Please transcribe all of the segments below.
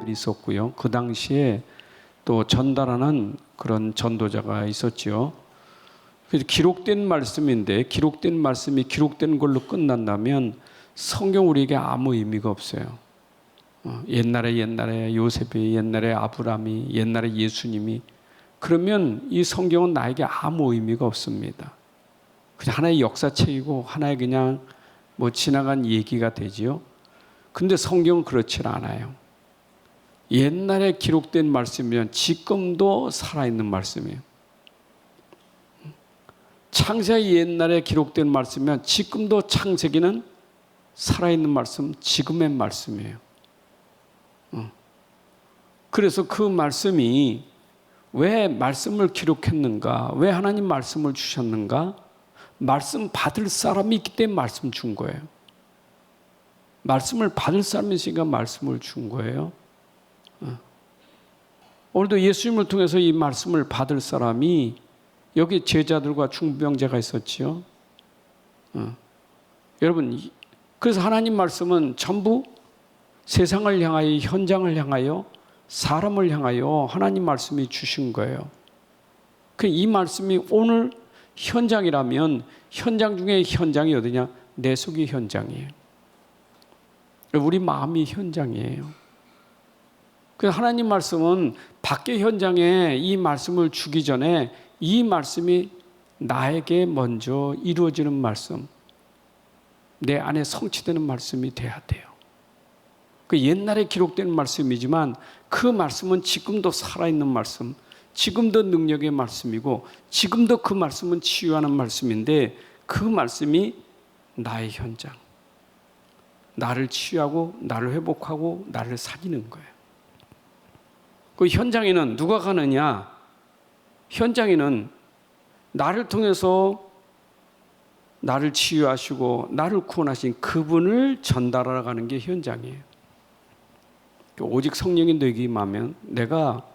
바울이 있었고요. 그 당시에 또 전달하는 그런 전도자가 있었죠. 그래서 기록된 말씀인데 기록된 말씀이 기록된 걸로 끝난다면 성경 우리에게 아무 의미가 없어요. 옛날에 요셉이, 옛날에 아브라함이, 옛날에 예수님이, 그러면 이 성경은 나에게 아무 의미가 없습니다. 그냥 하나의 역사책이고 하나의 그냥 뭐 지나간 얘기가 되지요. 근데 성경은 그렇지 않아요. 옛날에 기록된 말씀이면 지금도 살아있는 말씀이에요. 창세기 옛날에 기록된 말씀이면 지금도 창세기는 살아있는 말씀, 지금의 말씀이에요. 그래서 그 말씀이 왜 말씀을 기록했는가? 왜 하나님 말씀을 주셨는가? 말씀 받을 사람이 있기 때문에 말씀 준 거예요. 말씀을 받을 사람이 있으니까 말씀을 준 거예요. 오늘도 예수님을 통해서 이 말씀을 받을 사람이 여기 제자들과 중병자가 있었지요. 여러분, 그래서 하나님 말씀은 전부 세상을 향하여, 현장을 향하여, 사람을 향하여 하나님 말씀이 주신 거예요. 이 말씀이 오늘 현장이라면 현장 중에 현장이 어디냐? 내 속이 현장이에요. 우리 마음이 현장이에요. 그래서 하나님 말씀은 밖의 현장에 이 말씀을 주기 전에 이 말씀이 나에게 먼저 이루어지는 말씀, 내 안에 성취되는 말씀이 돼야 돼요. 그 옛날에 기록된 말씀이지만 그 말씀은 지금도 살아있는 말씀, 지금도 능력의 말씀이고 지금도 그 말씀은 치유하는 말씀인데 그 말씀이 나의 현장, 나를 치유하고 나를 회복하고 나를 살리는 거예요. 그 현장에는 누가 가느냐? 현장에는 나를 통해서 나를 치유하시고 나를 구원하신 그분을 전달하러 가는 게 현장이에요. 오직 성령이 너에게 임하면 내가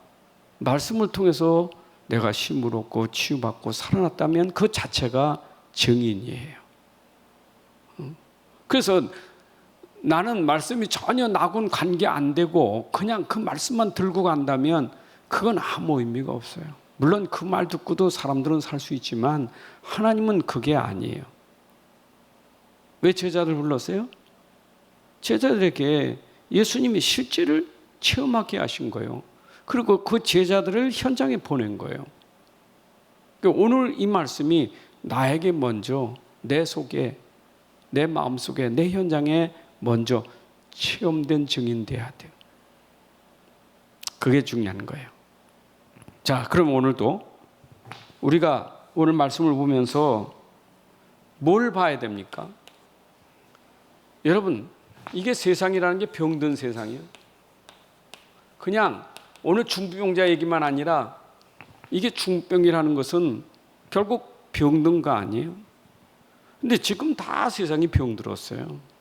말씀을 통해서 내가 힘을 얻고 치유받고 살아났다면 그 자체가 증인이에요. 그래서 나는 말씀이 전혀 나하고는 관계 안 되고 그냥 그 말씀만 들고 간다면 그건 아무 의미가 없어요. 물론 그 말 듣고도 사람들은 살 수 있지만 하나님은 그게 아니에요. 왜 제자들 불렀어요? 제자들에게 예수님이 실제를 체험하게 하신 거예요. 그리고 그 제자들을 현장에 보낸 거예요. 오늘 이 말씀이 나에게 먼저 내 속에, 내 마음속에, 내 현장에 먼저 체험된 증인돼야 돼요. 그게 중요한 거예요. 자, 그럼 오늘도 우리가 오늘 말씀을 보면서 뭘 봐야 됩니까? 여러분, 이게 세상이라는 게 병든 세상이에요. 그냥 오늘 중병자 얘기만 아니라 이게 중병이라는 것은 결국 병든 거 아니에요? 근데 지금 다 세상이 병들었어요.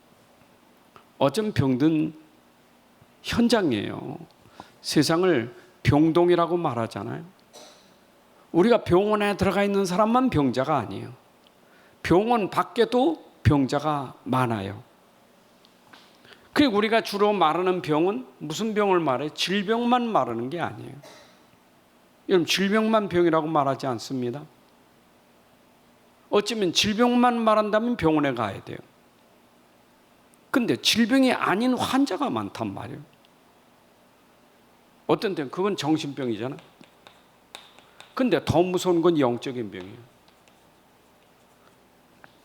어쩜 병든 현장이에요. 세상을 병동이라고 말하잖아요. 우리가 병원에 들어가 있는 사람만 병자가 아니에요. 병원 밖에도 병자가 많아요. 그리고 우리가 주로 말하는 병은 무슨 병을 말해요? 질병만 말하는 게 아니에요. 여러분, 질병만 병이라고 말하지 않습니다. 어쩌면 질병만 말한다면 병원에 가야 돼요. 근데 질병이 아닌 환자가 많단 말이에요. 어떤 때는 그건 정신병이잖아. 근데 더 무서운 건 영적인 병이에요.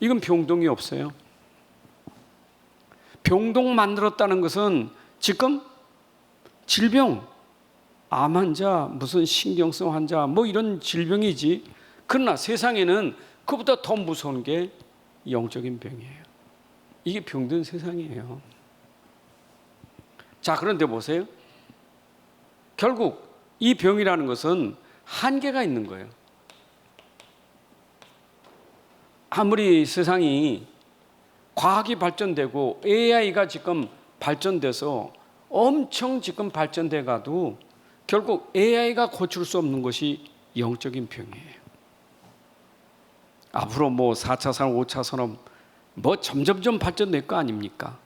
이건 병동이 없어요. 병동 만들었다는 것은 지금 질병, 암 환자, 무슨 신경성 환자, 뭐 이런 질병이지. 그러나 세상에는 그보다 더 무서운 게 영적인 병이에요. 이게 병든 세상이에요. 자, 그런데 보세요. 결국 이 병이라는 것은 한계가 있는 거예요. 아무리 세상이 과학이 발전되고 AI가 지금 발전돼서 엄청 지금 발전돼 가도 결국 AI가 고칠 수 없는 것이 영적인 병이에요. 앞으로 뭐 4차 산업, 5차 산업 뭐 점점점 발전될 거 아닙니까?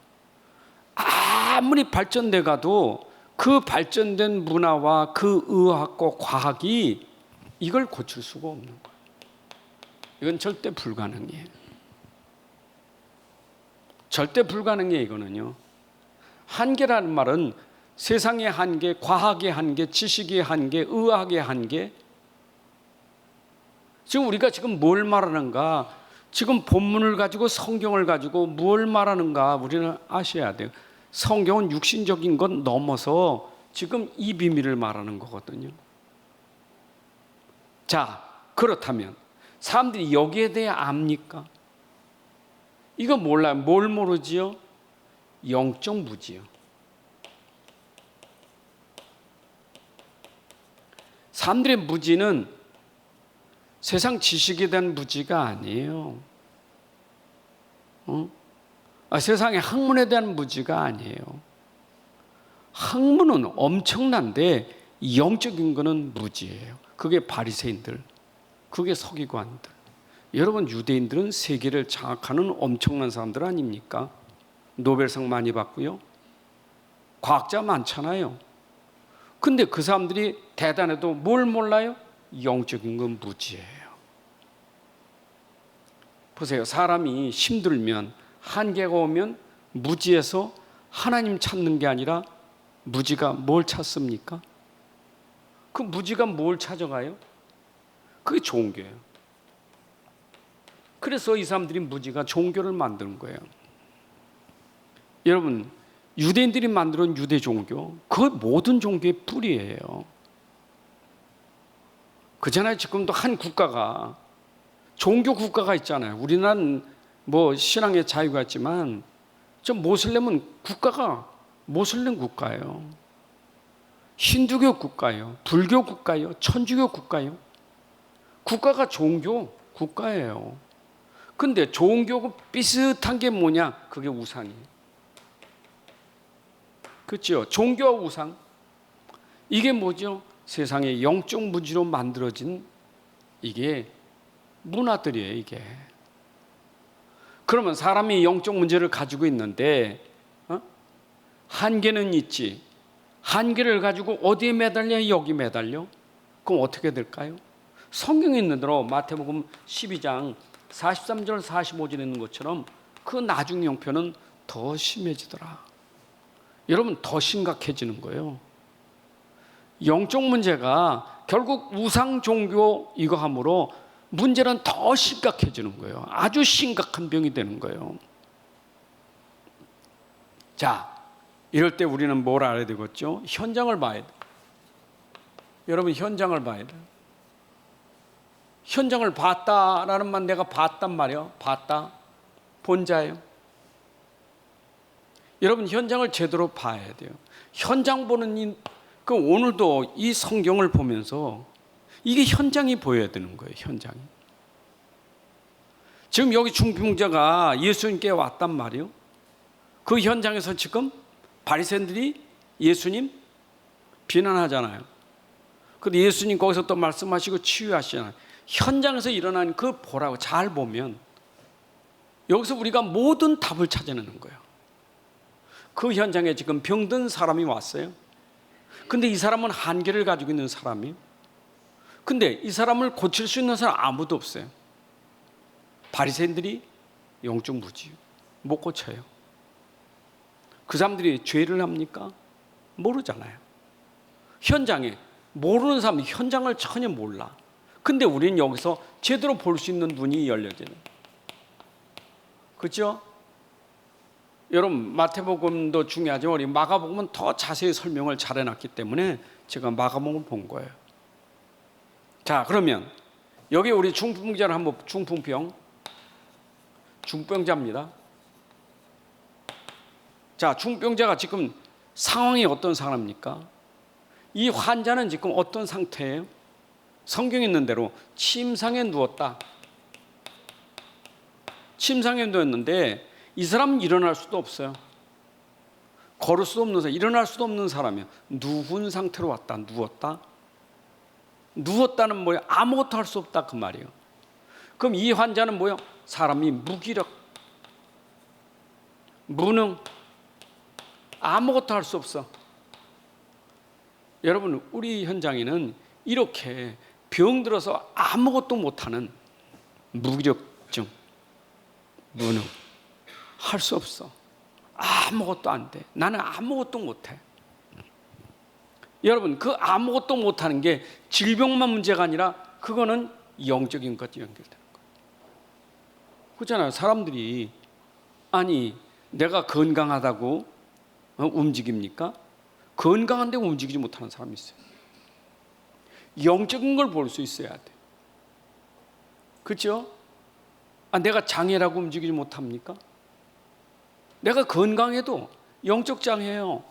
아무리 발전돼 가도 그 발전된 문화와 그 의학과 과학이 이걸 고칠 수가 없는 거예요. 이건 절대 불가능해요. 절대 불가능해. 이거는요. 한계라는 말은 세상의 한계, 과학의 한계, 지식의 한계, 의학의 한계. 지금 우리가 지금 뭘 말하는가, 지금 본문을 가지고 성경을 가지고 뭘 말하는가 우리는 아셔야 돼요. 성경은 육신적인 것 넘어서 지금 이 비밀을 말하는 거거든요. 자, 그렇다면 사람들이 여기에 대해 압니까? 이거 몰라요. 뭘 모르지요? 영적 무지요. 사람들의 무지는 세상 지식에 대한 무지가 아니에요. 세상의 학문에 대한 무지가 아니에요. 학문은 엄청난데 영적인 거는 무지예요. 그게 바리새인들, 그게 서기관들. 여러분, 유대인들은 세계를 장악하는 엄청난 사람들 아닙니까? 노벨상 많이 받고요. 과학자 많잖아요. 근데 그 사람들이 대단해도 뭘 몰라요? 영적인 건 무지예요. 보세요. 사람이 힘들면, 한계가 오면 무지에서 하나님 찾는 게 아니라 무지가 뭘 찾습니까? 그 무지가 뭘 찾아가요? 그게 종교예요. 그래서 이 사람들이 무지가 종교를 만드는 거예요. 여러분, 유대인들이 만든 유대 종교, 그 모든 종교의 뿌리예요. 그잖아요. 지금도 한 국가가 종교 국가가 있잖아요. 우리나라는 뭐 신앙의 자유가 있지만 저 모슬렘은 국가가 모슬렘 국가예요. 힌두교 국가예요. 불교 국가예요. 천주교 국가예요. 국가가 종교 국가예요. 근데 종교가 비슷한 게 뭐냐? 그게 우상이에요. 그렇죠? 종교와 우상, 이게 뭐죠? 세상의 영적 무지로 만들어진 이게 문화들이에요. 이게. 그러면 사람이 영적 문제를 가지고 있는데 한계는 있지. 한계를 가지고 어디에 매달려? 여기 매달려? 그럼 어떻게 될까요? 성경에 있는 대로 마태복음 12장 43절 45절에 있는 것처럼 그 나중 형편은 더 심해지더라. 여러분, 더 심각해지는 거예요. 영적 문제가 결국 우상 종교 이거 함으로 문제는 더 심각해지는 거예요. 아주 심각한 병이 되는 거예요. 자, 이럴 때 우리는 뭘 알아야 되겠죠? 현장을 봐야 돼. 여러분, 현장을 봐야 돼. 현장을 봤다라는 말, 내가 봤단 말이에요. 봤다. 본자예요. 여러분, 현장을 제대로 봐야 돼요. 현장 보는 오늘도 이 성경을 보면서 이게 현장이 보여야 되는 거예요. 현장이. 지금 여기 중풍자가 예수님께 왔단 말이에요. 그 현장에서 지금 바리새인들이 예수님 비난하잖아요. 근데 예수님 거기서 또 말씀하시고 치유하시잖아요. 현장에서 일어난 그 보라고 잘 보면 여기서 우리가 모든 답을 찾아내는 거예요. 그 현장에 지금 병든 사람이 왔어요. 근데 이 사람은 한계를 가지고 있는 사람이에요. 근데 이 사람을 고칠 수 있는 사람 아무도 없어요. 바리새인들이 영적 무지 못 고쳐요. 그 사람들이 죄를 합니까? 모르잖아요. 현장에 모르는 사람이 현장을 전혀 몰라. 근데 우리는 여기서 제대로 볼 수 있는 눈이 열려지는. 그렇죠? 여러분, 마태복음도 중요하지만 우리 마가복음은 더 자세히 설명을 잘 해놨기 때문에 제가 마가복음을 본 거예요. 자, 그러면 여기 우리 중풍자를 한번, 중풍병자입니다. 자, 중풍병자가 지금 상황이 어떤 사람입니까? 이 환자는 지금 어떤 상태예요? 성경에 있는 대로 침상에 누웠다. 침상에 누웠는데 이 사람은 일어날 수도 없어요. 걸을 수도 없는 사람, 일어날 수도 없는 사람이에요. 누운 상태로 왔다. 누웠다. 누웠다는 뭐예요? 아무것도 할 수 없다 그 말이에요. 그럼 이 환자는 뭐예요? 사람이 무기력, 무능, 아무것도 할 수 없어. 여러분, 우리 현장에는 이렇게 병들어서 아무것도 못하는 무기력증, 무능, 할 수 없어, 아무것도 안 돼, 나는 아무것도 못해. 여러분, 그 아무것도 못하는 게 질병만 문제가 아니라 그거는 영적인 것과 연결되는 거예요. 그렇잖아요. 사람들이 아니 내가 건강하다고 움직입니까? 건강한데 움직이지 못하는 사람이 있어요. 영적인 걸 볼 수 있어야 돼. 그렇죠? 내가 장애라고 움직이지 못합니까? 내가 건강해도 영적 장애예요.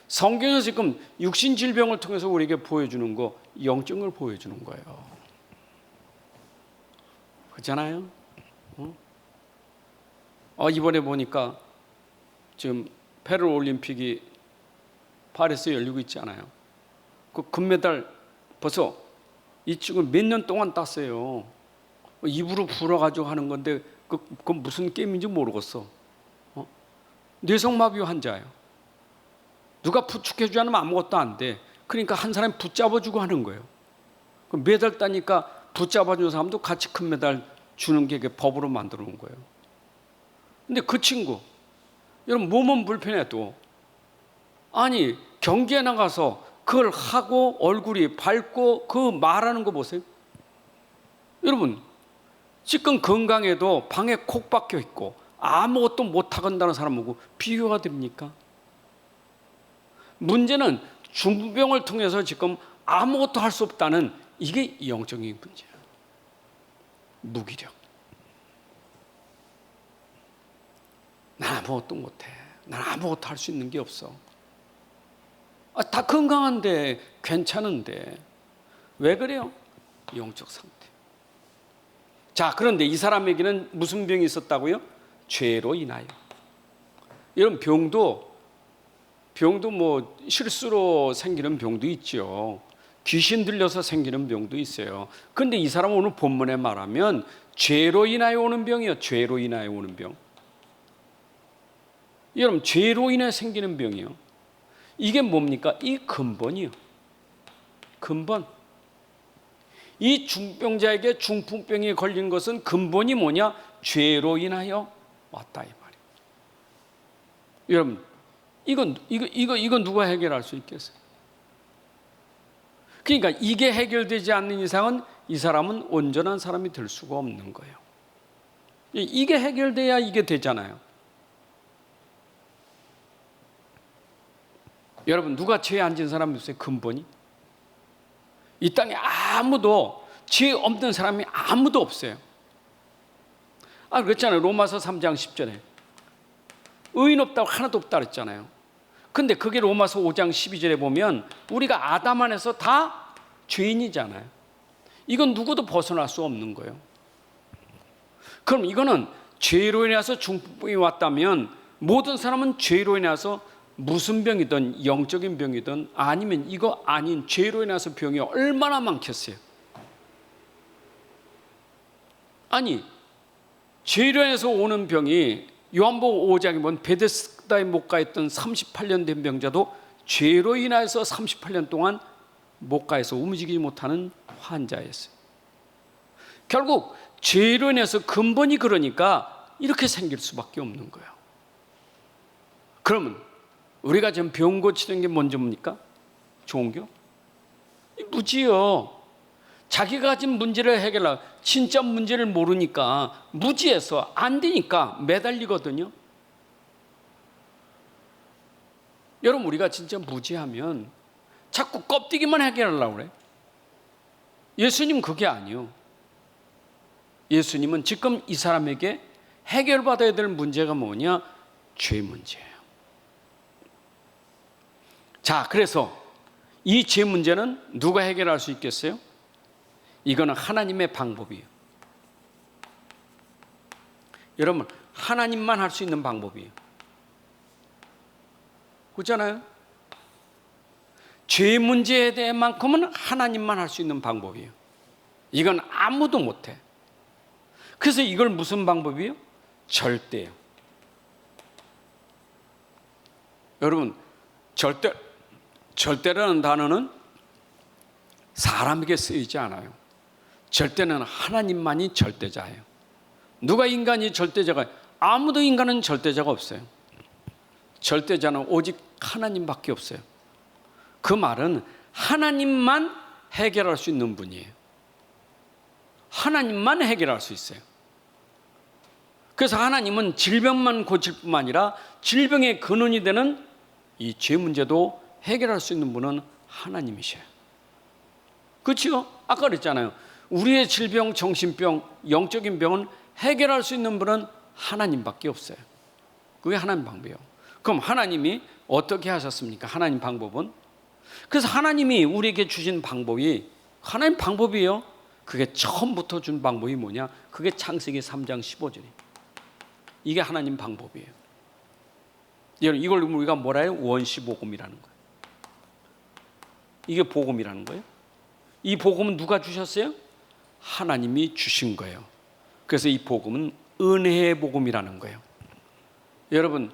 성경에서 지금 육신 질병을 통해서 우리에게 보여주는 거, 영적인 걸 보여주는 거예요. 그렇잖아요? 이번에 보니까 지금 페루 올림픽이 파리에서 열리고 있잖아요. 그 금메달 벌써 이 친구 몇 년 동안 땄어요. 입으로 불어가지고 하는 건데 그건 무슨 게임인지 모르겠어. 뇌성마비 환자예요. 누가 부축해주지 않으면 아무것도 안 돼. 그러니까 한 사람이 붙잡아주고 하는 거예요. 메달 따니까 붙잡아주는 사람도 같이 큰 메달 주는 게 법으로 만들어 놓은 거예요. 근데 그 친구, 여러분 몸은 불편해도 아니 경기에 나가서 그걸 하고 얼굴이 밝고 그 말하는 거 보세요. 여러분 지금 건강해도 방에 콕 박혀 있고 아무것도 못하건다는 사람하고 비교가 됩니까? 문제는 중풍병을 통해서 지금 아무것도 할 수 없다는 이게 영적인 문제야. 무기력. 난 아무것도 못해. 난 아무것도 할 수 있는 게 없어. 다 건강한데 괜찮은데 왜 그래요? 영적 상태. 자, 그런데 이 사람에게는 무슨 병이 있었다고요? 죄로 인하여. 이런 병도 뭐 실수로 생기는 병도 있죠. 귀신 들려서 생기는 병도 있어요. 그런데 이 사람은 오늘 본문에 말하면 죄로 인하여 오는 병이요. 죄로 인하여 오는 병. 여러분 죄로 인해 생기는 병이요. 이게 뭡니까? 이 근본이요. 근본. 이 중병자에게 중풍병이 걸린 것은 근본이 뭐냐? 죄로 인하여 왔다 이 말이에요. 여러분 이건 누가 해결할 수 있겠어요? 그러니까 이게 해결되지 않는 이상은 이 사람은 온전한 사람이 될 수가 없는 거예요. 이게 해결돼야 이게 되잖아요. 여러분 누가 죄에 앉은 사람이 있어요? 근본이? 이 땅에 아무도 죄 없는 사람이 아무도 없어요. 그랬잖아요. 로마서 3장 10절에 의인 없다고 하나도 없다 그랬잖아요. 근데 그게 로마서 5장 12절에 보면 우리가 아담 안에서 다 죄인이잖아요. 이건 누구도 벗어날 수 없는 거예요. 그럼 이거는 죄로 인해서 중풍병이 왔다면 모든 사람은 죄로 인해서 무슨 병이든 영적인 병이든 아니면 이거 아닌 죄로 인해서 병이 얼마나 많겠어요. 아니 죄로 인해서 오는 병이 요한복음 5장에 보면 베데스다에 못 가 있던 38년 된 병자도 죄로 인해서 38년 동안 못 가서 움직이지 못하는 환자였어요. 결국 죄로 인해서 근본이 그러니까 이렇게 생길 수밖에 없는 거예요. 그러면 우리가 지금 병 고치는 게 먼저 뭡니까? 종교? 무지요. 자기가 가진 문제를 해결하고 진짜 문제를 모르니까 무지해서 안 되니까 매달리거든요. 여러분 우리가 진짜 무지하면 자꾸 껍데기만 해결하려고 그래. 예수님 그게 아니요. 예수님은 지금 이 사람에게 해결받아야 될 문제가 뭐냐? 죄 문제예요. 자, 그래서 이 죄 문제는 누가 해결할 수 있겠어요? 이거는 하나님의 방법이에요. 여러분 하나님만 할 수 있는 방법이에요. 그렇잖아요? 죄 문제에 대해만큼은 하나님만 할 수 있는 방법이에요. 이건 아무도 못해. 그래서 이걸 무슨 방법이에요? 절대예요. 여러분 절대라는 단어는 사람에게 쓰이지 않아요. 절대는 하나님만이 절대자예요. 누가 인간이 절대자가? 아무도 인간은 절대자가 없어요. 절대자는 오직 하나님밖에 없어요. 그 말은 하나님만 해결할 수 있는 분이에요. 하나님만 해결할 수 있어요. 그래서 하나님은 질병만 고칠 뿐만 아니라 질병의 근원이 되는 이 죄 문제도 해결할 수 있는 분은 하나님이셔요. 그렇죠? 아까 그랬잖아요. 우리의 질병, 정신병, 영적인 병은 해결할 수 있는 분은 하나님밖에 없어요. 그게 하나님 방법이에요. 그럼 하나님이 어떻게 하셨습니까? 하나님 방법은? 그래서 하나님이 우리에게 주신 방법이 하나님 방법이에요. 그게 처음부터 준 방법이 뭐냐? 그게 창세기 3장 15절이에요. 이게 하나님 방법이에요. 이걸 우리가 뭐라 해요? 원시복음이라는 거예요. 이게 복음이라는 거예요. 이 복음은 누가 주셨어요? 하나님이 주신 거예요. 그래서 이 복음은 은혜의 복음이라는 거예요. 여러분,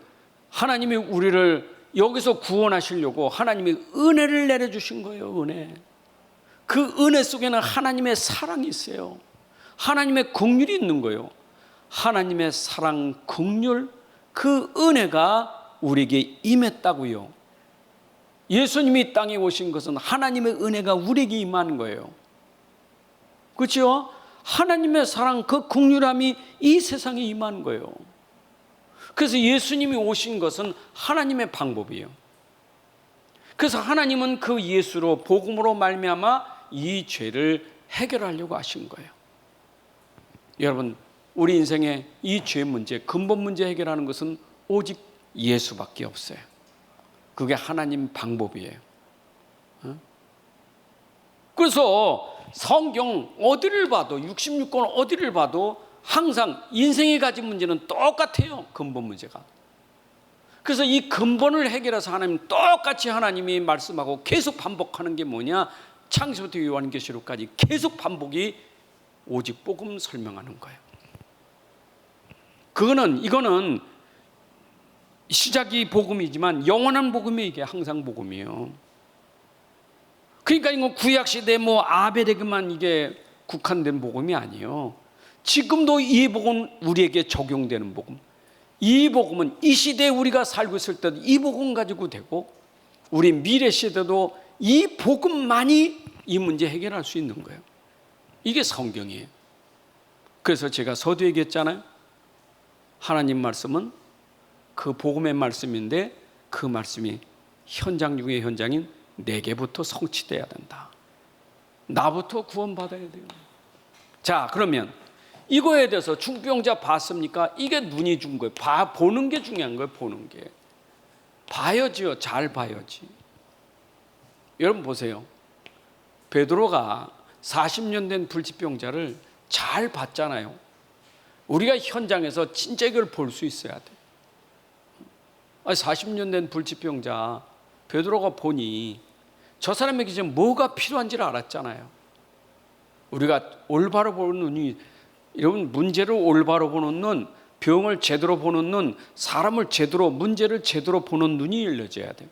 하나님이 우리를 여기서 구원하시려고 하나님이 은혜를 내려주신 거예요. 은혜. 그 은혜 속에는 하나님의 사랑이 있어요. 하나님의 긍휼이 있는 거예요. 하나님의 사랑, 긍휼, 그 은혜가 우리에게 임했다고요. 예수님이 땅에 오신 것은 하나님의 은혜가 우리에게 임하는 거예요. 그렇죠? 하나님의 사랑, 그 긍휼함이 이 세상에 임하는 거예요. 그래서 예수님이 오신 것은 하나님의 방법이에요. 그래서 하나님은 그 예수로, 복음으로 말미암아 이 죄를 해결하려고 하신 거예요. 여러분, 우리 인생의 이 죄 문제, 근본 문제 해결하는 것은 오직 예수밖에 없어요. 그게 하나님 방법이에요. 그래서 성경 어디를 봐도, 66권 어디를 봐도 항상 인생이 가진 문제는 똑같아요. 근본 문제가. 그래서 이 근본을 해결해서 하나님 똑같이 하나님이 말씀하고 계속 반복하는 게 뭐냐? 창세부터 요한계시록까지 계속 반복이 오직 복음 설명하는 거예요. 이거는 시작이 복음이지만 영원한 복음이 이게 항상 복음이에요. 그러니까 이거 구약시대 아벨에게만 이게 국한된 복음이 아니에요. 지금도 이 복음 우리에게 적용되는 복음. 이 복음은 이 시대에 우리가 살고 있을 때도 이 복음 가지고 되고, 우리 미래 시대도 이 복음만이 이 문제 해결할 수 있는 거예요. 이게 성경이에요. 그래서 제가 서두에 얘기했잖아요. 하나님 말씀은 그 복음의 말씀인데 그 말씀이 현장 중의 현장인 내게부터 성취돼야 된다. 나부터 구원받아야 돼요. 자, 그러면 이거에 대해서 중병자 봤습니까? 이게 눈이 준 거예요. 보는 게 중요한 거예요. 보는 게. 봐야지요. 잘 봐야지. 여러분 보세요. 베드로가 40년 된 불치병자를 잘 봤잖아요. 우리가 현장에서 진짜 이걸 볼 수 있어야 돼. 40년 된 불치병자 베드로가 보니 저 사람에게 지금 뭐가 필요한지를 알았잖아요. 우리가 올바로 보는 눈이, 여러분, 문제를 올바로 보는 눈, 병을 제대로 보는 눈, 사람을 제대로, 문제를 제대로 보는 눈이 열려져야 돼요.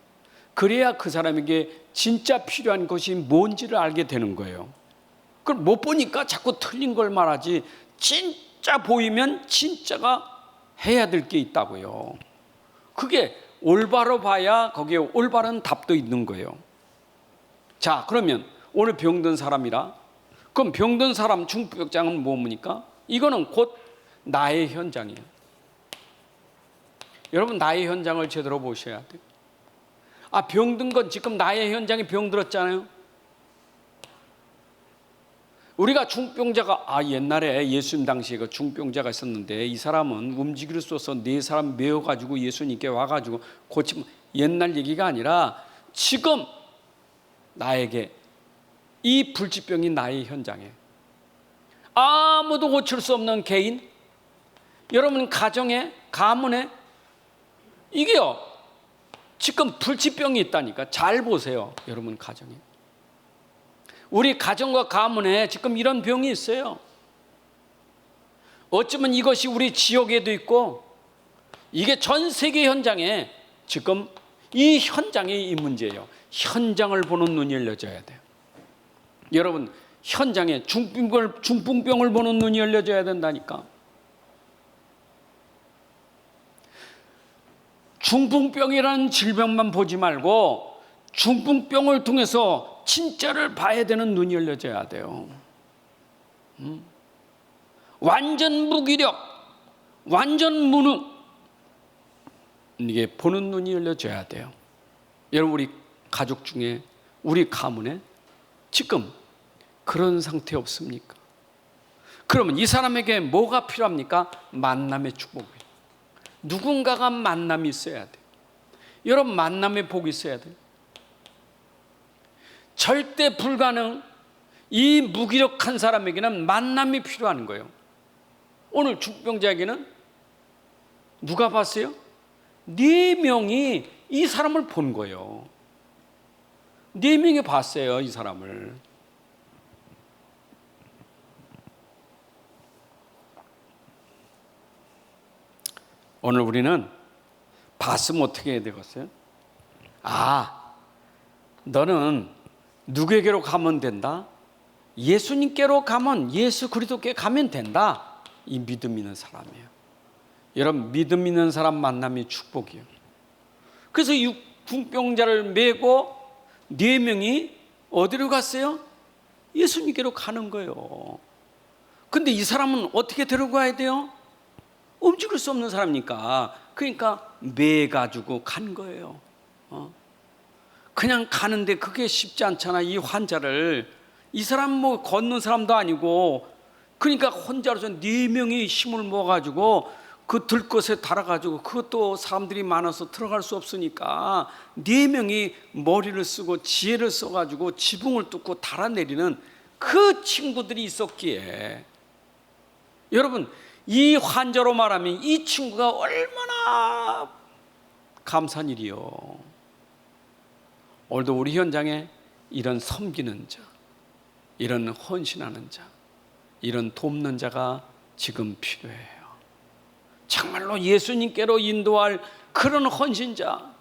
그래야 그 사람에게 진짜 필요한 것이 뭔지를 알게 되는 거예요. 그걸 못 보니까 자꾸 틀린 걸 말하지, 진짜 보이면 진짜가 해야 될 게 있다고요. 그게 올바로 봐야 거기에 올바른 답도 있는 거예요. 자, 그러면 오늘 병든 사람이라, 그럼 병든 사람 중병장은 뭡니까? 이거는 곧 나의 현장이에요. 여러분, 나의 현장을 제대로 보셔야 돼요. 병든 건 지금 나의 현장에 병들었잖아요. 우리가 중병자가, 옛날에 예수님 당시에 그 중병자가 있었는데 이 사람은 움직일 수 없어서 네 사람 메어가지고 예수님께 와가지고 고치면, 옛날 얘기가 아니라 지금 나에게 이 불치병이 나의 현장에, 아무도 고칠 수 없는 개인, 여러분 가정에, 가문에, 이게요 지금 불치병이 있다니까. 잘 보세요. 여러분 가정에, 우리 가정과 가문에 지금 이런 병이 있어요. 어쩌면 이것이 우리 지역에도 있고, 이게 전 세계 현장에 지금 이 현장이 이 문제예요. 현장을 보는 눈이 열려져야 돼요. 여러분, 현장에 중풍병을 보는 눈이 열려져야 된다니까. 중풍병이라는 질병만 보지 말고 중풍병을 통해서 진짜를 봐야 되는 눈이 열려져야 돼요. 완전 무기력, 완전 무능, 이게 보는 눈이 열려져야 돼요. 여러분, 우리 가족 중에, 우리 가문에 지금 그런 상태 없습니까? 그러면 이 사람에게 뭐가 필요합니까? 만남의 축복이에요. 누군가가 만남이 있어야 돼요. 여러분, 만남의 복이 있어야 돼요. 절대 불가능, 이 무기력한 사람에게는 만남이 필요한 거예요. 오늘 중풍병자에게는 누가 봤어요? 4명이 이 사람을 본 거예요. 4명이 봤어요, 이 사람을. 오늘 우리는 봤으면 어떻게 해야 되겠어요? 너는 누구에게로 가면 된다? 예수님께로 가면, 예수 그리스도께 가면 된다. 이 믿음 있는 사람이에요. 여러분, 믿음 있는 사람 만남이 축복이에요. 그래서 이 중풍병자를 메고 4명이 어디로 갔어요? 예수님께로 가는 거예요. 근데 이 사람은 어떻게 데려가야 돼요? 움직일 수 없는 사람이니까. 그러니까 매가지고 간 거예요. 그냥 가는데 그게 쉽지 않잖아. 이 환자를, 이 사람 뭐 걷는 사람도 아니고, 그러니까 혼자로서 4명이 힘을 모아가지고 그 들것에 달아가지고, 그것도 사람들이 많아서 들어갈 수 없으니까 4명이 머리를 쓰고 지혜를 써가지고 지붕을 뚫고 달아내리는 그 친구들이 있었기에, 여러분, 이 환자로 말하면 이 친구가 얼마나 감사한 일이요. 오늘도 우리 현장에 이런 섬기는 자, 이런 헌신하는 자, 이런 돕는 자가 지금 필요해요. 정말로 예수님께로 인도할 그런 헌신자,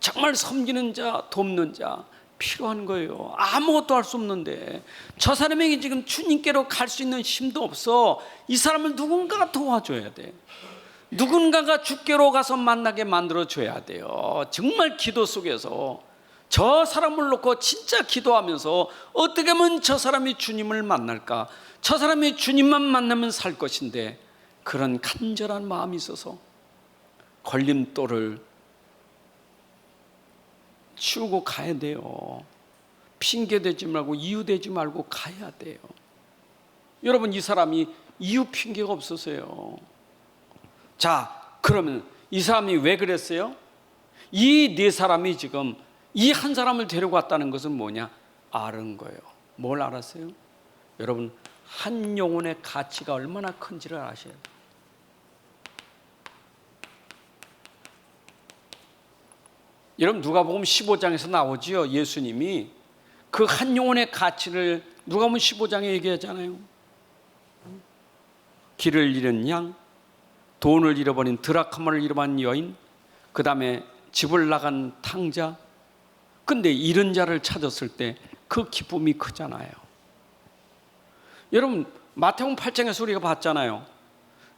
정말 섬기는 자, 돕는 자 필요한 거예요. 아무것도 할 수 없는데, 저 사람에게 지금 주님께로 갈 수 있는 힘도 없어. 이 사람을 누군가가 도와줘야 돼. 누군가가 주께로 가서 만나게 만들어줘야 돼요. 정말 기도 속에서 저 사람을 놓고 진짜 기도하면서 어떻게 하면 저 사람이 주님을 만날까, 저 사람이 주님만 만나면 살 것인데, 그런 간절한 마음이 있어서 걸림돌을 치우고 가야 돼요. 핑계대지 말고, 이유대지 말고 가야 돼요. 여러분, 이 사람이 이유 핑계가 없었어요. 자, 그러면 이 사람이 왜 그랬어요? 이 4사람이 지금 이 한 사람을 데려갔다는 것은 뭐냐? 아는 거예요. 뭘 알았어요? 여러분, 한 영혼의 가치가 얼마나 큰지를 아셔야 돼요. 여러분, 누가복음 15장에서 나오지요. 예수님이 그 한 영혼의 가치를 누가복음 15장에 얘기하잖아요. 길을 잃은 양, 돈을 잃어버린 드라크마를 잃어버린 여인, 그 다음에 집을 나간 탕자. 근데 잃은 자를 찾았을 때 그 기쁨이 크잖아요. 여러분, 마태복음 8장에서 우리가 봤잖아요.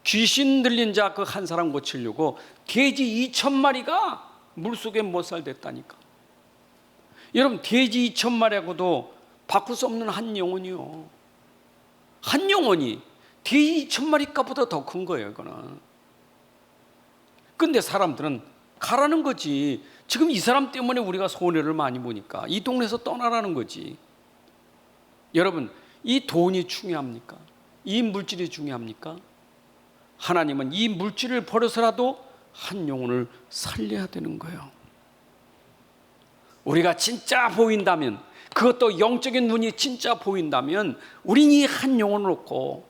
귀신 들린 자 그 한 사람 고치려고 돼지 2,000마리가 물속에 못 살댔다니까. 여러분, 돼지 2,000마리하고도 바꿀 수 없는 한 영혼이요. 한 영혼이 돼지 2,000마리 값보다 더 큰 거예요, 이거는. 근데 사람들은 가라는 거지. 지금 이 사람 때문에 우리가 손해를 많이 보니까 이 동네에서 떠나라는 거지. 여러분, 이 돈이 중요합니까? 이 물질이 중요합니까? 하나님은 이 물질을 버려서라도 한 영혼을 살려야 되는 거예요. 우리가 진짜 보인다면, 그것도 영적인 눈이 진짜 보인다면, 우린 이 한 영혼을 놓고,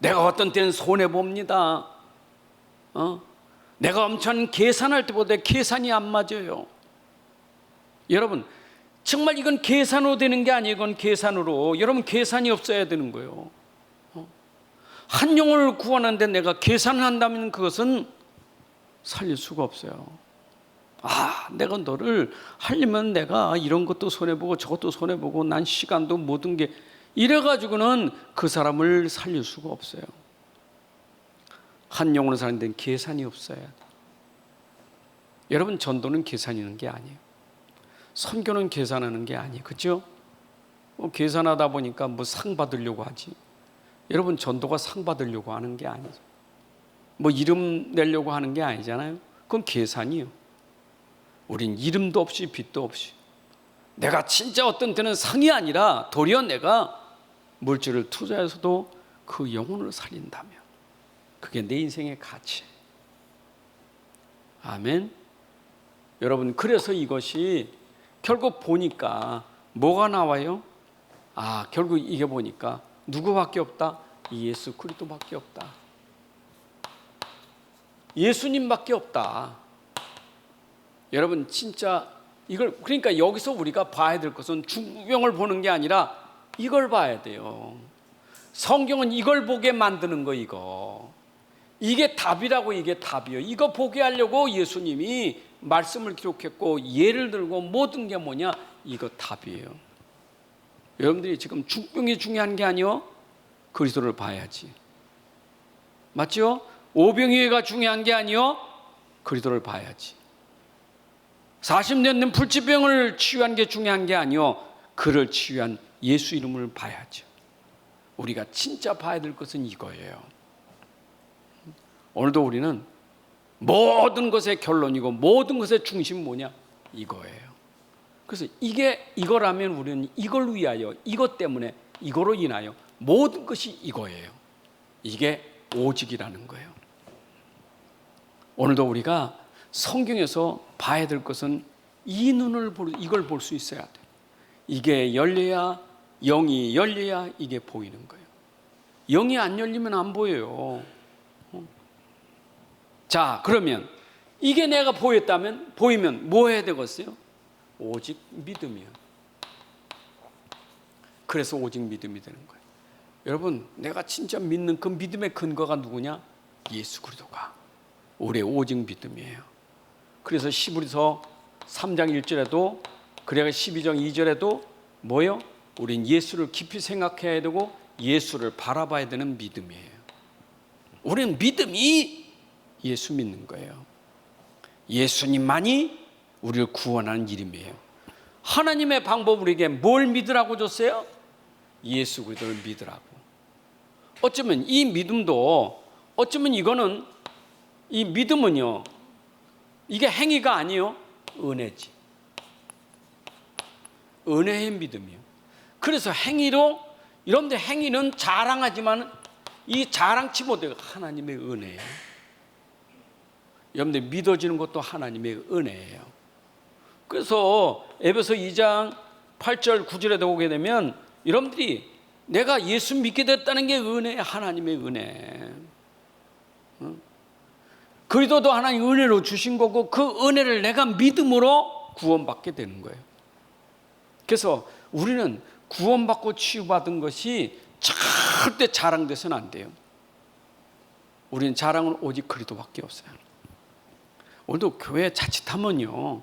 내가 어떤 때는 손해봅니다. 내가 엄청 계산할 때보다 계산이 안 맞아요. 여러분, 정말 이건 계산으로 되는 게 아니에요. 이건 계산으로. 여러분, 계산이 없어야 되는 거예요. 한 영혼을 구원하는데 내가 계산을 한다면 그것은 살릴 수가 없어요. 내가 너를 하려면 내가 이런 것도 손해보고 저것도 손해보고 난 시간도 모든 게 이래가지고는 그 사람을 살릴 수가 없어요. 한 영혼을 사는 데는 계산이 없어야 돼. 여러분, 전도는 계산하는 게 아니에요. 선교는 계산하는 게 아니에요. 그렇죠? 계산하다 보니까 뭐 상 받으려고 하지. 여러분, 전도가 상 받으려고 하는 게 아니죠. 뭐 이름 내려고 하는 게 아니잖아요. 그건 계산이에요. 우린 이름도 없이 빚도 없이, 내가 진짜 어떤 때는 상이 아니라 도리어 내가 물질을 투자해서도 그 영혼을 살린다면 그게 내 인생의 가치예요. 아멘. 여러분, 그래서 이것이 결국 보니까 뭐가 나와요? 결국 이게 보니까 누구밖에 없다? 예수 그리스도밖에 없다. 예수님밖에 없다. 여러분, 진짜 이걸, 그러니까 여기서 우리가 봐야 될 것은 중국병을 보는 게 아니라 이걸 봐야 돼요. 성경은 이걸 보게 만드는 거, 이게 답이라고. 이게 답이에요. 이거 보게 하려고 예수님이 말씀을 기록했고 예를 들고 모든 게 뭐냐? 이거 답이에요. 여러분들이 지금 중병이 중요한 게 아니요, 그리스도를 봐야지. 맞죠? 오병이어가 중요한 게 아니요, 그리스도를 봐야지. 40년 된 불치병을 치유한 게 중요한 게 아니요, 그를 치유한 예수 이름을 봐야죠. 우리가 진짜 봐야 될 것은 이거예요. 오늘도 우리는 모든 것의 결론이고 모든 것의 중심 뭐냐? 이거예요. 그래서 이거라면 우리는 이걸 위하여, 이것 때문에, 이거로 인하여 모든 것이 이거예요. 이게 오직이라는 거예요. 오늘도 우리가 성경에서 봐야 될 것은 이 눈을 이걸 볼 수 있어야 돼. 이게 열려야, 영이 열려야 이게 보이는 거예요. 영이 안 열리면 안 보여요. 자, 그러면 이게 내가 보이면 뭐 해야 되겠어요? 오직 믿음이요. 그래서 오직 믿음이 되는 거예요. 여러분, 내가 진짜 믿는 그 믿음의 근거가 누구냐? 예수 그리스도가 우리의 오직 믿음이에요. 그래서 히브리서 3장 1절에도, 그래가 12장 2절에도 뭐요? 우린 예수를 깊이 생각해야 되고 예수를 바라봐야 되는 믿음이에요. 우리는 믿음이 예수 믿는 거예요. 예수님만이 우리를 구원하는 이름이에요. 하나님의 방법, 우리에게 뭘 믿으라고 줬어요? 예수 그리스도를 믿으라고. 어쩌면 이 믿음도, 어쩌면 이거는, 이 믿음은요, 이게 행위가 아니요, 은혜지. 은혜의 믿음이요. 그래서 행위로, 여러분들 행위는 자랑하지만 이 자랑치 못해요. 하나님의 은혜예요. 여러분들 믿어지는 것도 하나님의 은혜예요. 그래서 에베소 2장 8절 9절에 보게 되면 여러분들이 내가 예수 믿게 됐다는 게 은혜, 하나님의 은혜. 그리스도도 하나님 은혜로 주신 거고 그 은혜를 내가 믿음으로 구원받게 되는 거예요. 그래서 우리는 구원받고 치유받은 것이 절대 자랑돼서는 안 돼요. 우리는 자랑은 오직 그리스도밖에 없어요. 오늘도 교회 자칫하면요,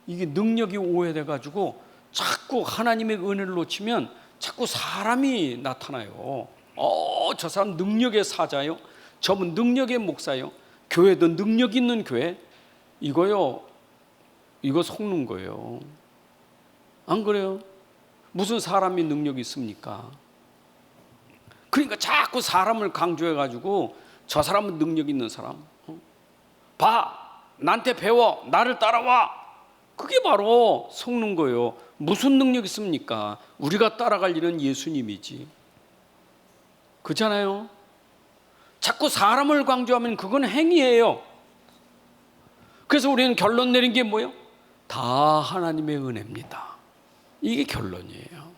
이게 능력이 오해돼가지고 자꾸 하나님의 은혜를 놓치면 자꾸 사람이 나타나요. 저 사람 능력의 사자요, 저분 능력의 목사요, 교회도 능력 있는 교회, 이거 속는 거예요. 안 그래요? 무슨 사람이 능력이 있습니까? 그러니까 자꾸 사람을 강조해가지고 저 사람은 능력 있는 사람, 봐, 나한테 배워, 나를 따라와. 그게 바로 속는 거예요. 무슨 능력 있습니까? 우리가 따라갈 일은 예수님이지. 그렇잖아요? 자꾸 사람을 강조하면 그건 행위예요. 그래서 우리는 결론 내린 게 뭐예요? 다 하나님의 은혜입니다. 이게 결론이에요.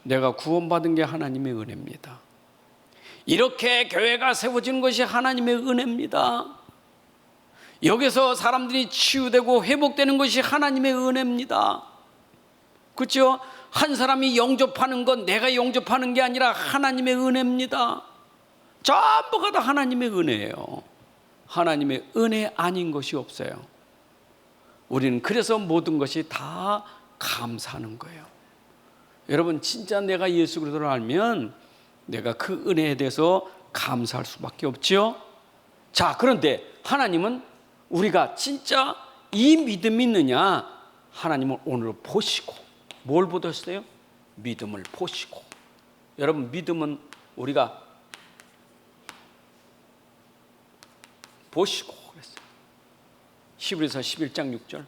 내가 구원받은 게 하나님의 은혜입니다. 이렇게 교회가 세워지는 것이 하나님의 은혜입니다. 여기서 사람들이 치유되고 회복되는 것이 하나님의 은혜입니다. 그렇죠? 한 사람이 영접하는 건 내가 영접하는 게 아니라 하나님의 은혜입니다. 전부가 다 하나님의 은혜예요. 하나님의 은혜 아닌 것이 없어요. 우리는 그래서 모든 것이 다 감사하는 거예요. 여러분, 진짜 내가 예수 그리스도를 알면 내가 그 은혜에 대해서 감사할 수밖에 없죠. 자, 그런데 하나님은 우리가 진짜 이 믿음이 있느냐, 하나님은 오늘 보시고, 뭘 보셨어요? 믿음을 보시고. 여러분, 믿음은 우리가 보시고 그랬어요. 히브리서 11장 6절.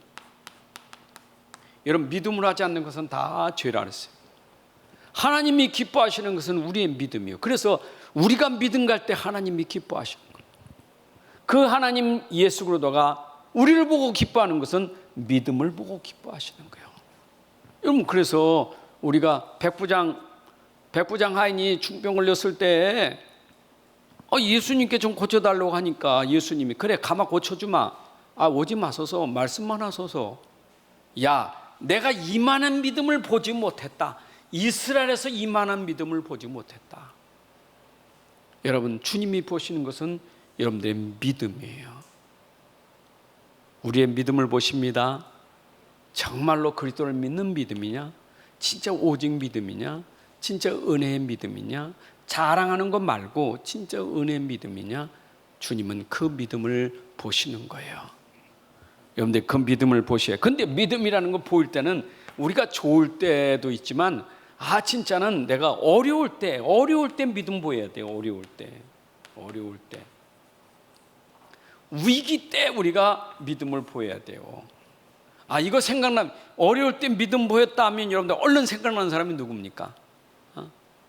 여러분, 믿음을 하지 않는 것은 다 죄라 그랬어요. 하나님이 기뻐하시는 것은 우리의 믿음이요. 그래서 우리가 믿음 갈 때 하나님이 기뻐하시는 거예요. 그 하나님 예수 그리스도가 우리를 보고 기뻐하는 것은 믿음을 보고 기뻐하시는 거예요. 여러분, 그래서 우리가 백부장 하인이 중병 걸렸을 때 예수님께 좀 고쳐달라고 하니까 예수님이 그래 가마 고쳐주마. 오지 마소서, 말씀만 하소서. 야, 내가 이만한 믿음을 보지 못했다. 이스라엘에서 이만한 믿음을 보지 못했다. 여러분, 주님이 보시는 것은 여러분들의 믿음이에요. 우리의 믿음을 보십니다. 정말로 그리스도를 믿는 믿음이냐? 진짜 오직 믿음이냐? 진짜 은혜의 믿음이냐? 자랑하는 것 말고 진짜 은혜의 믿음이냐? 주님은 그 믿음을 보시는 거예요. 여러분들 그 믿음을 보셔야. 근데 믿음이라는 거 보일 때는 우리가 좋을 때도 있지만 진짜는 내가 어려울 때 믿음 보여야 돼요. 어려울 때 위기 때 우리가 믿음을 보여야 돼요. 이거 생각나면 어려울 때 믿음 보였다 하면 여러분들 얼른 생각나는 사람이 누굽니까?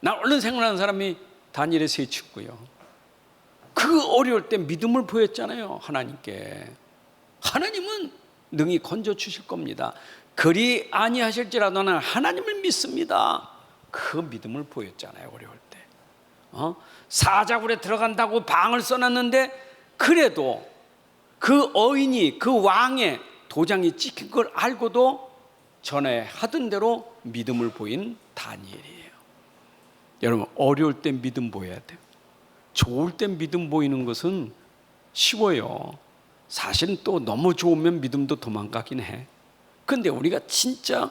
난 얼른 생각나는 사람이 다니엘의 세 친구요. 그 어려울 때 믿음을 보였잖아요. 하나님께. 하나님은 능히 건져 주실 겁니다. 그리 아니하실지라도 나는 하나님을 믿습니다. 그 믿음을 보였잖아요. 어려울 때. 사자굴에 들어간다고 방을 써놨는데 그래도 그 어인이 그 왕의 도장이 찍힌 걸 알고도 전에 하던 대로 믿음을 보인 다니엘이에요. 여러분, 어려울 때 믿음 보여야 돼요. 좋을 때 믿음 보이는 것은 쉬워요. 사실은 또 너무 좋으면 믿음도 도망가긴 해. 근데 우리가 진짜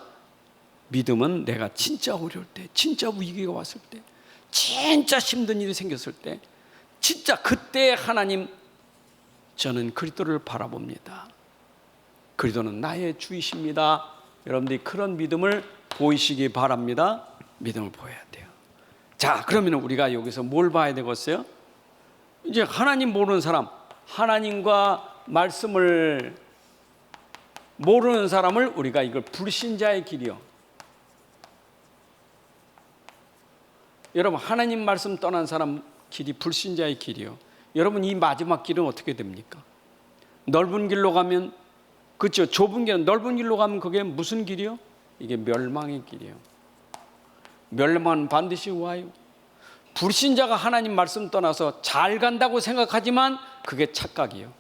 믿음은 내가 진짜 어려울 때, 진짜 위기가 왔을 때, 진짜 힘든 일이 생겼을 때, 진짜 그때 하나님, 저는 그리스도를 바라봅니다. 그리스도는 나의 주이십니다. 여러분들이 그런 믿음을 보이시기 바랍니다. 믿음을 보여야 돼요. 자, 그러면 우리가 여기서 뭘 봐야 되겠어요? 이제 하나님 모르는 사람, 하나님과 말씀을 모르는 사람을 우리가 이걸 불신자의 길이요. 여러분, 하나님 말씀 떠난 사람 길이 불신자의 길이요. 여러분, 이 마지막 길은 어떻게 됩니까? 넓은 길로 가면, 그렇죠? 좁은 길은, 넓은 길로 가면 그게 무슨 길이요? 이게 멸망의 길이요. 멸망은 반드시 와요. 불신자가 하나님 말씀 떠나서 잘 간다고 생각하지만 그게 착각이요.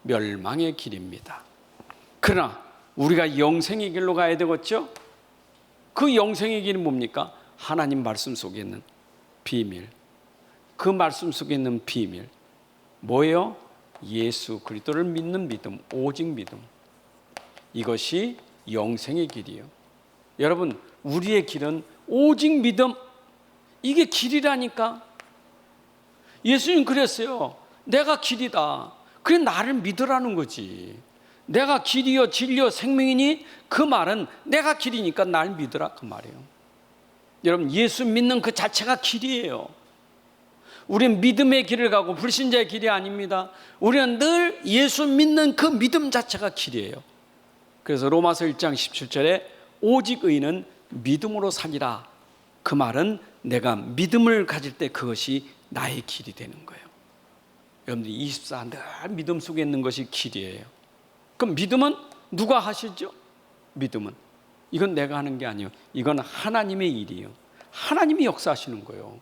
멸망의 길입니다. 그러나 우리가 영생의 길로 가야 되겠죠? 그 영생의 길은 뭡니까? 하나님 말씀 속에 있는 비밀. 그 말씀 속에 있는 비밀 뭐예요? 예수 그리스도를 믿는 믿음, 오직 믿음. 이것이 영생의 길이에요. 여러분, 우리의 길은 오직 믿음. 이게 길이라니까. 예수님 그랬어요. 내가 길이다. 그래, 나를 믿으라는 거지. 내가 길이요 진리요 생명이니, 그 말은 내가 길이니까 날 믿으라, 그 말이에요. 여러분, 예수 믿는 그 자체가 길이에요. 우리는 믿음의 길을 가고 불신자의 길이 아닙니다. 우리는 늘 예수 믿는 그 믿음 자체가 길이에요. 그래서 로마서 1장 17절에 오직 의인은 믿음으로 살리라. 그 말은 내가 믿음을 가질 때 그것이 나의 길이 되는 거예요. 여러분들 24 늘 믿음 속에 있는 것이 길이에요. 그럼 믿음은 누가 하시죠? 믿음은 이건 내가 하는 게 아니에요. 이건 하나님의 일이에요. 하나님이 역사하시는 거예요.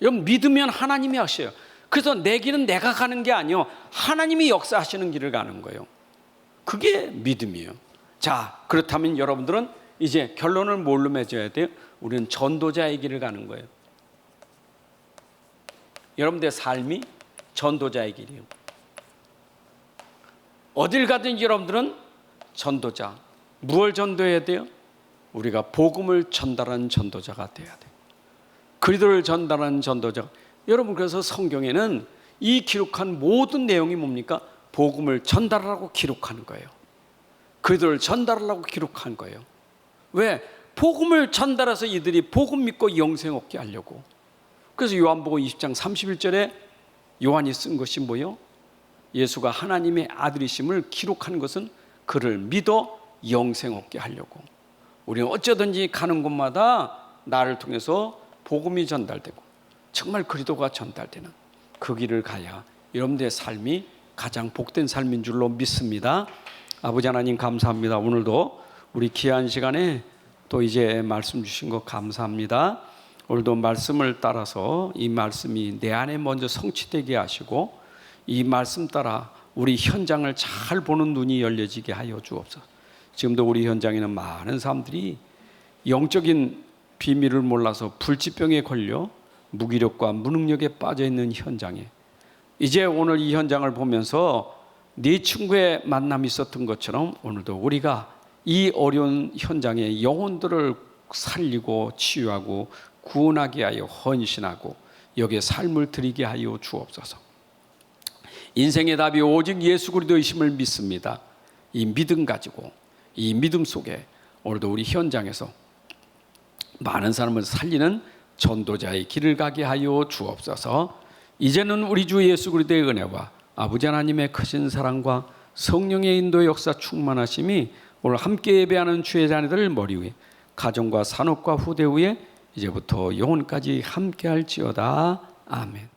여러분, 믿으면 하나님이 하셔요. 그래서 내 길은 내가 가는 게 아니에요. 하나님이 역사하시는 길을 가는 거예요. 그게 믿음이에요. 자, 그렇다면 여러분들은 이제 결론을 뭘로 맺어야 돼요? 우리는 전도자의 길을 가는 거예요. 여러분들의 삶이 전도자의 길이에요. 어딜 가든지 여러분들은 전도자. 무엇을 전도해야 돼요? 우리가 복음을 전달하는 전도자가 돼야 돼요. 그리스도를 전달하는 전도자. 여러분, 그래서 성경에는 이 기록한 모든 내용이 뭡니까? 복음을 전달하라고 기록하는 거예요. 그리스도를 전달하라고 기록한 거예요. 왜? 복음을 전달해서 이들이 복음 믿고 영생 얻게 하려고. 그래서 요한복음 20장 31절에 요한이 쓴 것이 뭐예요? 예수가 하나님의 아들이심을 기록한 것은 그를 믿어 영생 얻게 하려고. 우리는 어쩌든지 가는 곳마다 나를 통해서 복음이 전달되고 정말 그리스도가 전달되는 그 길을 가야 여러분들의 삶이 가장 복된 삶인 줄로 믿습니다. 아버지 하나님 감사합니다. 오늘도 우리 귀한 시간에 또 이제 말씀 주신 것 감사합니다. 오늘도 말씀을 따라서 이 말씀이 내 안에 먼저 성취되게 하시고 이 말씀 따라 우리 현장을 잘 보는 눈이 열려지게 하여 주옵소서. 지금도 우리 현장에는 많은 사람들이 영적인 비밀을 몰라서 불치병에 걸려 무기력과 무능력에 빠져 있는 현장에 이제 오늘 이 현장을 보면서 네 친구의 만남이 있었던 것처럼 오늘도 우리가 이 어려운 현장에 영혼들을 살리고 치유하고 구원하게 하여 헌신하고 여기에 삶을 드리게 하여 주옵소서. 인생의 답이 오직 예수 그리스도이심을 믿습니다. 이 믿음 가지고 이 믿음 속에 오늘도 우리 현장에서 많은 사람을 살리는 전도자의 길을 가게 하여 주옵소서. 이제는 우리 주 예수 그리스도의 은혜와 아버지 하나님의 크신 사랑과 성령의 인도의 역사 충만하심이 오늘 함께 예배하는 주의 자녀들 머리 위에 가정과 산업과 후대 위에 이제부터 영혼까지 함께 할지어다. 아멘.